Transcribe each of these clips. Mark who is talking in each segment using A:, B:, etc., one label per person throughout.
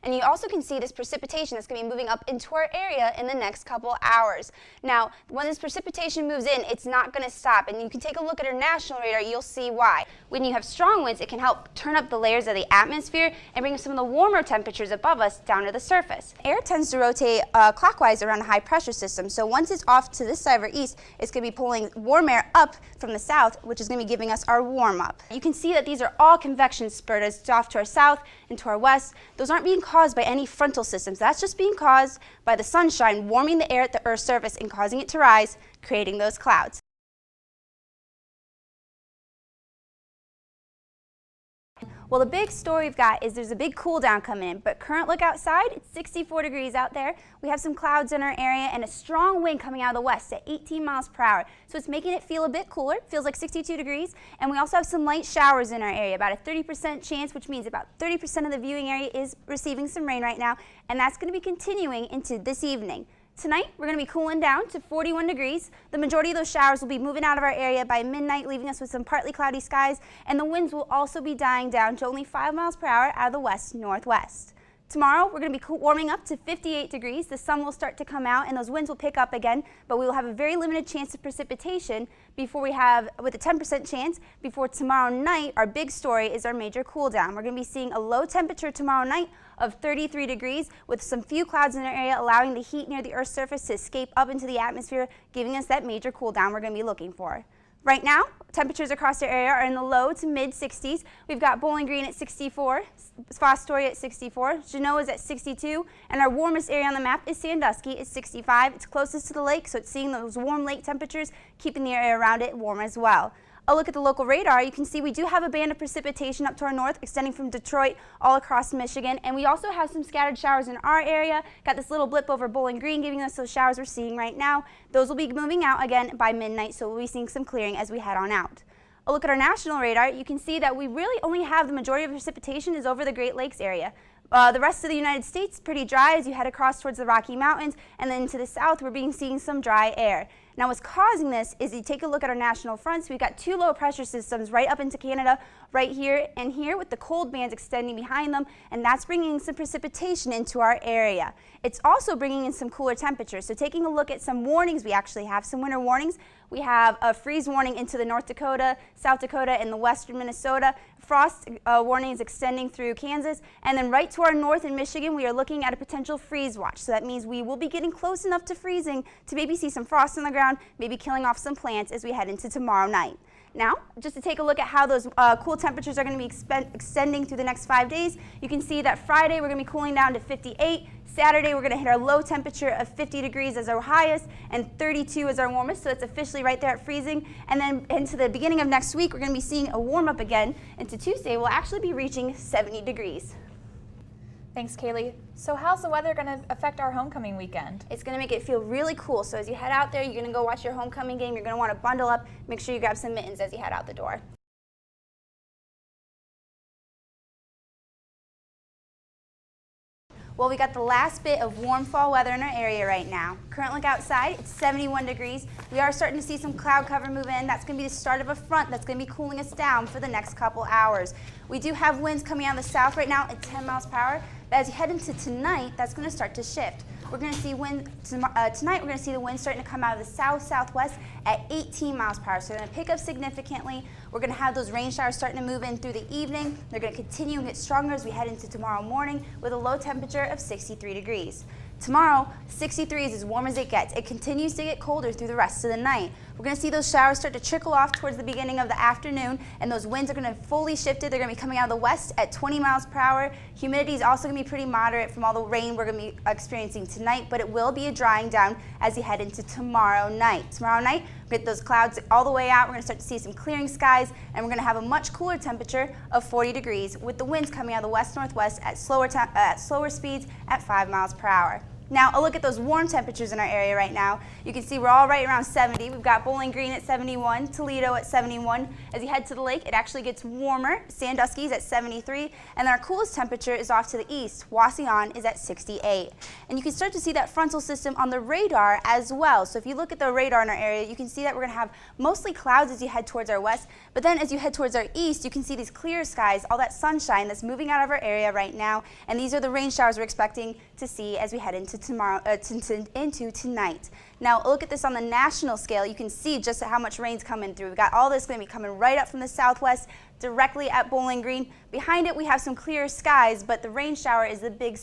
A: And you also can see this precipitation that's going to be moving up into our area in the next couple hours. Now, when this precipitation moves in, it's not going to stop. And you can take a look at our national radar, you'll see why. When you have strong winds, it can help turn up the layers of the atmosphere and bring some of the warmer temperatures above us down to the surface. Air tends to rotate clockwise around a high pressure system. So once it's off to this side of our east, it's going to be pulling warm air up from the south, which is going to be giving us our warm up. You can see that these are all convection spurs off to our south and to our west. Those aren't being caused by any frontal systems. That's just being caused by the sunshine warming the air at the Earth's surface and causing it to rise, creating those clouds. Well, the big story we've got is there's a big cool down coming in, but current look outside, it's 64 degrees out there. We have some clouds in our area and a strong wind coming out of the west at 18 miles per hour. So it's making it feel a bit cooler. It feels like 62 degrees. And we also have some light showers in our area, about a 30% chance, which means about 30% of the viewing area is receiving some rain right now. And that's going to be continuing into this evening. Tonight, we're going to be cooling down to 41 degrees. The majority of those showers will be moving out of our area by midnight, leaving us with some partly cloudy skies, and the winds will also be dying down to only 5 miles per hour out of the west-northwest. Tomorrow, we're going to be warming up to 58 degrees. The sun will start to come out and those winds will pick up again, but we will have a very limited chance of precipitation before we have, with a 10% chance, before tomorrow night. Our big story is our major cool down. We're going to be seeing a low temperature tomorrow night of 33 degrees with some few clouds in our area, allowing the heat near the Earth's surface to escape up into the atmosphere, giving us that major cool down we're going to be looking for. Right now, temperatures across the area are in the low to mid 60s. We've got Bowling Green at 64, Fostoria at 64, Genoa is at 62, and our warmest area on the map is Sandusky at 65. It's closest to the lake, so it's seeing those warm lake temperatures, keeping the area around it warm as well. A look at the local radar, you can see we do have a band of precipitation up to our north, extending from Detroit all across Michigan, and we also have some scattered showers in our area. Got this little blip over Bowling Green, giving us those showers we're seeing right now. Those will be moving out again by midnight, so we'll be seeing some clearing as we head on out. A look at our national radar, you can see that we really only have the majority of precipitation is over the Great Lakes area. The rest of the United States pretty dry as you head across towards the Rocky Mountains, and then to the south we're seeing some dry air. Now what's causing this is you take a look at our national fronts. We've got two low pressure systems right up into Canada, right here and here, with the cold bands extending behind them, and that's bringing some precipitation into our area. It's also bringing in some cooler temperatures. So taking a look at some warnings, we actually have some winter warnings. We have a freeze warning into the North Dakota, South Dakota, and the western Minnesota. Frost warnings extending through Kansas, and then right to our north in Michigan, we are looking at a potential freeze watch. So that means we will be getting close enough to freezing to maybe see some frost on the ground, maybe killing off some plants as we head into tomorrow night. Now, just to take a look at how those cool temperatures are going to be extending through the next 5 days, you can see that Friday we're going to be cooling down to 58. Saturday we're going to hit our low temperature of 50 degrees as our highest and 32 as our warmest, so it's officially right there at freezing. And then into the beginning of next week we're going to be seeing a warm up again, and to Tuesday we'll actually be reaching 70 degrees.
B: Thanks, Kaylee. So how's the weather going to affect our homecoming weekend?
A: It's going to make it feel really cool. So as you head out there, you're going to go watch your homecoming game. You're going to want to bundle up. Make sure you grab some mittens as you head out the door. Well, we got the last bit of warm fall weather in our area right now. Current look outside, it's 71 degrees. We are starting to see some cloud cover move in. That's going to be the start of a front that's going to be cooling us down for the next couple hours. We do have winds coming out of the south right now at 10 miles per hour. But as you head into tonight, that's going to start to shift. We're going to see wind tonight. We're going to see the wind starting to come out of the south-southwest at 18 miles per hour. So they're going to pick up significantly. We're going to have those rain showers starting to move in through the evening. They're going to continue and get stronger as we head into tomorrow morning with a low temperature of 63 degrees. Tomorrow, 63 is as warm as it gets. It continues to get colder through the rest of the night. We're going to see those showers start to trickle off towards the beginning of the afternoon, and those winds are going to fully shift. They're going to be coming out of the west at 20 miles per hour. Humidity is also going to be pretty moderate from all the rain we're going to be experiencing tonight, but it will be a drying down as you head into tomorrow night. Tomorrow night, we get those clouds all the way out. We're going to start to see some clearing skies, and we're going to have a much cooler temperature of 40 degrees with the winds coming out of the west-northwest at slower speeds at 5 miles per hour. Now, a look at those warm temperatures in our area right now. You can see we're all right around 70. We've got Bowling Green at 71, Toledo at 71. As you head to the lake, it actually gets warmer. Sandusky's at 73, and then our coolest temperature is off to the east. Wauseon is at 68. And you can start to see that frontal system on the radar as well. So if you look at the radar in our area, you can see that we're going to have mostly clouds as you head towards our west, but then as you head towards our east, you can see these clear skies, all that sunshine that's moving out of our area right now, and these are the rain showers we're expecting to see as we head into tomorrow, into tonight. Now look at this on the national scale. You can see just how much rain's coming through. We've got all this going to be coming right up from the southwest, directly at Bowling Green. Behind it we have some clear skies, but the rain shower is the big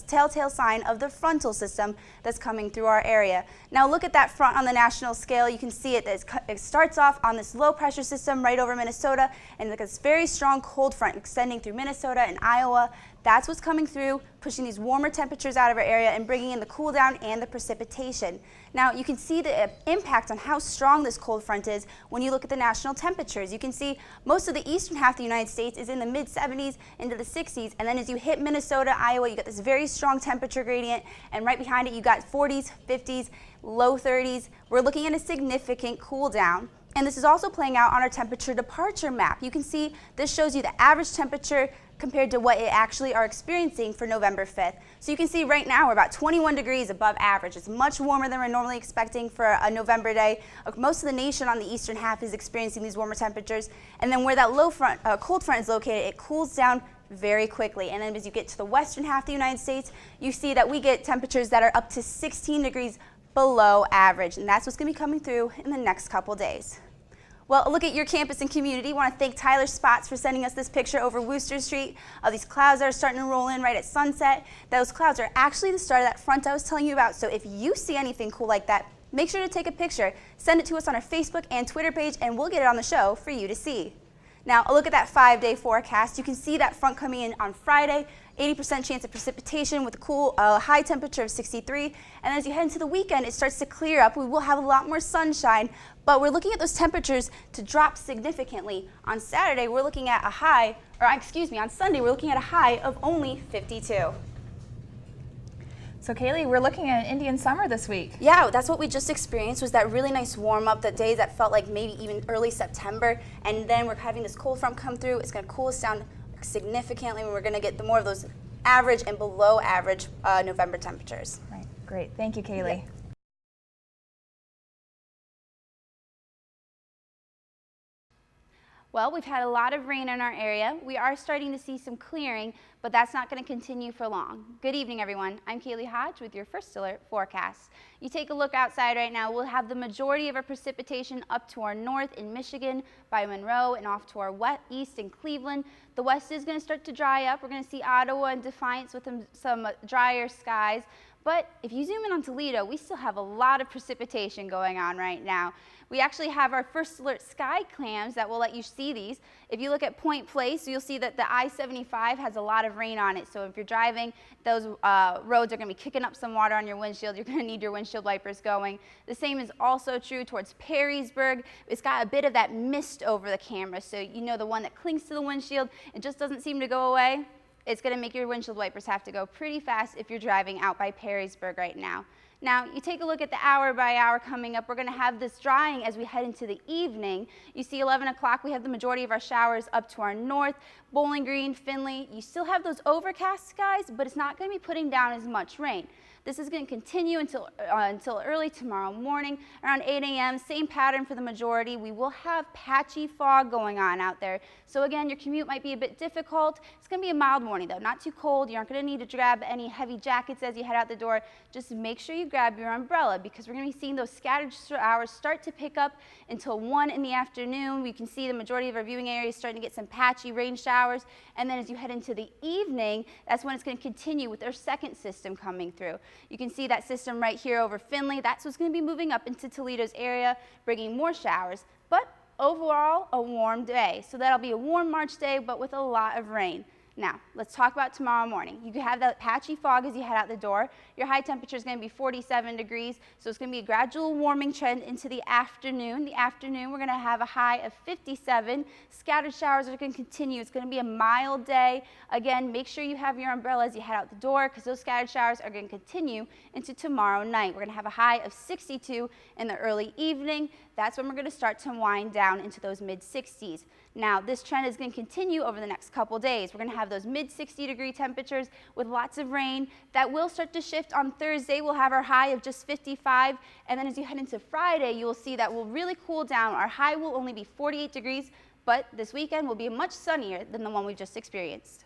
A: telltale sign of the frontal system that's coming through our area. Now look at that front on the national scale. You can see it starts off on this low pressure system right over Minnesota, and look at this very strong cold front extending through Minnesota and Iowa. That's what's coming through, pushing these warmer temperatures out of our area and bringing in the cool down and the precipitation. Now you can see the impact on how strong this cold front is when you look at the national temperatures. You can see most of the eastern half of the United States is in the mid 70s into the 60s, and then as you hit Minnesota, Iowa, you got this very strong temperature gradient, and right behind it you got 40s, 50s, low 30s. We're looking at a significant cool down. And this is also playing out on our temperature departure map. You can see this shows you the average temperature compared to what it actually are experiencing for November 5th. So you can see right now we're about 21 degrees above average. It's much warmer than we're normally expecting for a November day. Most of the nation on the eastern half is experiencing these warmer temperatures. And then where that cold front is located, it cools down very quickly. And then as you get to the western half of the United States, you see that we get temperatures that are up to 16 degrees below average. And that's what's going to be coming through in the next couple days. Well, a look at your campus and community. I want to thank Tyler Spots for sending us this picture over Wooster Street of these clouds that are starting to roll in right at sunset. Those clouds are actually the start of that front I was telling you about. So if you see anything cool like that, make sure to take a picture, send it to us on our Facebook and Twitter page, and we'll get it on the show for you to see. Now, a look at that 5-day forecast. You can see that front coming in on Friday, 80% chance of precipitation with a cool high temperature of 63. And as you head into the weekend, it starts to clear up. We will have a lot more sunshine, but we're looking at those temperatures to drop significantly. On Saturday, we're looking at a high, or excuse me, on Sunday, we're looking at a high of only 52.
B: So Kaylie, we're looking at an Indian summer this week.
A: Yeah, that's what we just experienced, was that really nice warm up, the days that felt like maybe even early September, and then we're having this cold front come through. It's going to cool us down significantly, and we're going to get more of those average and below average November temperatures.
B: Right, great. Thank you, Kaylie.
A: Yeah. Well, we've had a lot of rain in our area. We are starting to see some clearing, but that's not going to continue for long. Good evening, everyone. I'm Kaylie Hodge with your First Alert forecast. You take a look outside right now, we'll have the majority of our precipitation up to our north in Michigan by Monroe and off to our east in Cleveland. The west is going to start to dry up. We're going to see Ottawa and Defiance with some drier skies. But if you zoom in on Toledo, we still have a lot of precipitation going on right now. We actually have our First Alert sky cams that will let you see these. If you look at Point Place, you'll see that the I-75 has a lot of rain on it. So if you're driving, those roads are going to be kicking up some water on your windshield. You're going to need your windshield wipers going. The same is also true towards Perrysburg. It's got a bit of that mist over the camera. So you know, the one that clings to the windshield, it just doesn't seem to go away. It's going to make your windshield wipers have to go pretty fast if you're driving out by Perrysburg right now. Now, you take a look at the hour by hour coming up. We're going to have this drying as we head into the evening. You see 11 o'clock, we have the majority of our showers up to our north. Bowling Green, Findlay, you still have those overcast skies, but it's not going to be putting down as much rain. This is going to continue until early tomorrow morning, around 8 a.m. Same pattern for the majority. We will have patchy fog going on out there. So again, your commute might be a bit difficult. It's going to be a mild morning though, not too cold. You aren't going to need to grab any heavy jackets as you head out the door. Just make sure you grab your umbrella, because we're going to be seeing those scattered showers start to pick up until 1 in the afternoon. We can see the majority of our viewing areas starting to get some patchy rain showers. And then as you head into the evening, that's when it's going to continue with our second system coming through. You can see that system right here over Findlay. That's what's going to be moving up into Toledo's area, bringing more showers. But overall, a warm day. So that'll be a warm March day, but with a lot of rain. Now, let's talk about tomorrow morning. You could have that patchy fog as you head out the door. Your high temperature is going to be 47 degrees, so it's going to be a gradual warming trend into the afternoon. The afternoon, we're going to have a high of 57. Scattered showers are going to continue. It's going to be a mild day. Again, make sure you have your umbrella as you head out the door because those scattered showers are going to continue into tomorrow night. We're going to have a high of 62 in the early evening. That's when we're going to start to wind down into those mid-60s. Now, this trend is going to continue over the next couple days. We're going to have those mid-60-degree temperatures with lots of rain. That will start to shift on Thursday. We'll have our high of just 55, and then as you head into Friday, you will see that will really cool down. Our high will only be 48 degrees, but this weekend will be much sunnier than the one we just experienced.